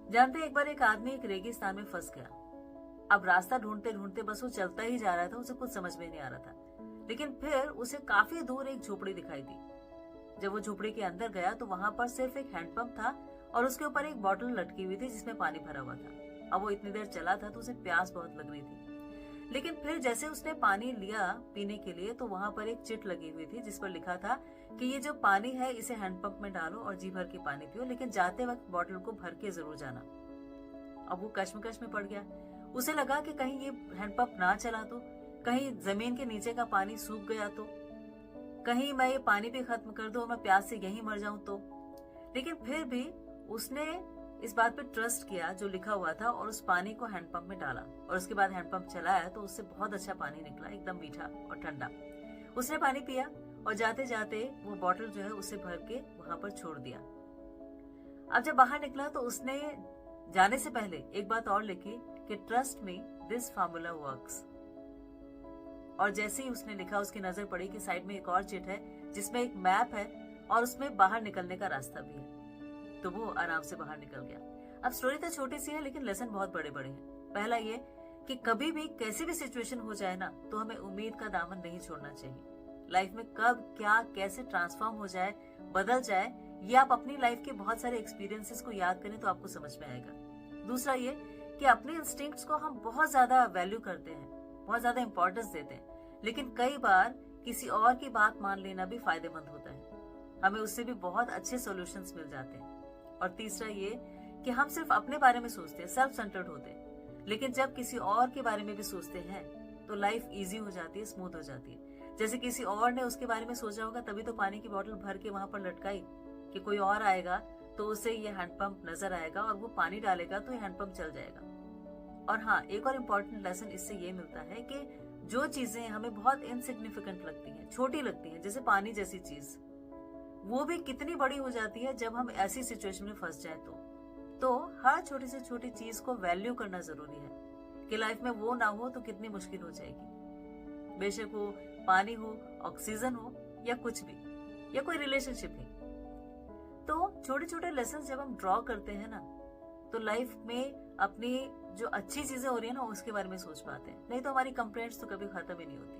जानते हैं, एक बार एक आदमी एक रेगिस्तान में फंस गया। अब रास्ता ढूंढते ढूंढते बस वो चलता ही जा रहा था, उसे कुछ समझ में नहीं आ रहा था। लेकिन फिर उसे काफी दूर एक झोपड़ी दिखाई दी। जब वो झोपड़ी के अंदर गया तो वहां पर सिर्फ एक हैंडपंप था और उसके ऊपर एक बॉटल लटकी हुई थी जिसमें पानी भरा हुआ था। अब वो इतनी देर चला था तो उसे प्यास बहुत लग रही थी। लेकिन फिर जैसे उसने पानी लिया पीने के लिए तो वहां पर एक चिट लगी हुई थी जिस पर लिखा था कि ये जो पानी है इसे हैंडपंप में डालो और जी भर के पानी पियो, लेकिन जाते वक्त बॉटल को भर के जरूर जाना। अब वो कश्मकश में पड़ गया। उसे लगा कि कहीं ये हैंडपंप ना चला तो, कहीं जमीन के नीचे का पानी सूख गया तो, कहीं मैं ये पानी भी खत्म कर दूं और मैं प्यास से यहीं मर जाऊं तो। लेकिन फिर भी उसने इस बात पे ट्रस्ट किया जो लिखा हुआ था और उस पानी को हैंडपंप में डाला और उसके बाद हैंडपंप चलाया तो उससे बहुत अच्छा पानी निकला, एकदम मीठा और ठंडा। उसने पानी पिया और जाते जाते वो बॉटल जो है उसे भर के वहां पर छोड़ दिया। अब जब बाहर निकला तो उसने जाने से पहले एक बात और लिखी कि trust me, this formula works. और जैसे ही उसने लिखा उसकी नजर पड़ी कि साइड में एक और चिट है जिसमें एक मैप है और उसमें बाहर निकलने का रास्ता भी है। तो वो आराम से बाहर निकल गया। अब स्टोरी तो छोटी सी है लेकिन लेसन बहुत बड़े बड़े हैं। पहला ये कि कभी भी कैसी भी सिचुएशन हो जाए ना तो हमें उम्मीद का दामन नहीं छोड़ना चाहिए। लाइफ में कब क्या कैसे ट्रांसफॉर्म हो जाए, बदल जाए, ये आप अपनी लाइफ के बहुत सारे एक्सपीरियंसेस को याद करें तो आपको समझ में आएगा। दूसरा ये कि अपने इंस्टिंक्ट्स को हम बहुत ज्यादा वैल्यू करते हैं, बहुत ज्यादा इंपॉर्टेंस देते हैं, लेकिन कई बार किसी और की बात मान लेना भी फायदेमंद होता है। हमें उससे भी बहुत अच्छे सॉल्यूशंस मिल जाते हैं। और तीसरा ये कि हम सिर्फ अपने बारे में सोचते हैं, सेल्फ सेंटर्ड होते हैं, लेकिन जब किसी और के बारे में भी सोचते हैं तो लाइफ इजी हो जाती है, स्मूथ हो जाती है। जैसे किसी और ने उसके बारे में सोचा होगा तभी तो पानी की बोतल भर के वहां पर लटकाई कि कोई और आएगा तो उसे ये हैंडपंप नजर आएगा और वो पानी डालेगा तो ये हैंडपंप चल जाएगा। और हाँ, एक और इम्पोर्टेंट लेसन इससे ये मिलता है कि जो चीजें हमें बहुत इनसिग्निफिकेंट लगती हैं, छोटी लगती हैं, जैसे पानी जैसी चीज, वो भी कितनी बड़ी हो जाती है जब हम ऐसी सिचुएशन में फंस जाए तो हर छोटी से छोटी चीज को वैल्यू करना जरूरी है कि लाइफ में वो ना हो तो कितनी मुश्किल हो जाएगी। बेशक वो पानी हो, ऑक्सीजन हो या कुछ भी, या कोई रिलेशनशिप ही। तो छोटे छोटे लेसन जब हम ड्रॉ करते हैं ना तो लाइफ में अपनी जो अच्छी चीजें हो रही है ना उसके बारे में सोच पाते हैं, नहीं तो हमारी कंप्लेंट्स तो कभी खत्म ही नहीं होती।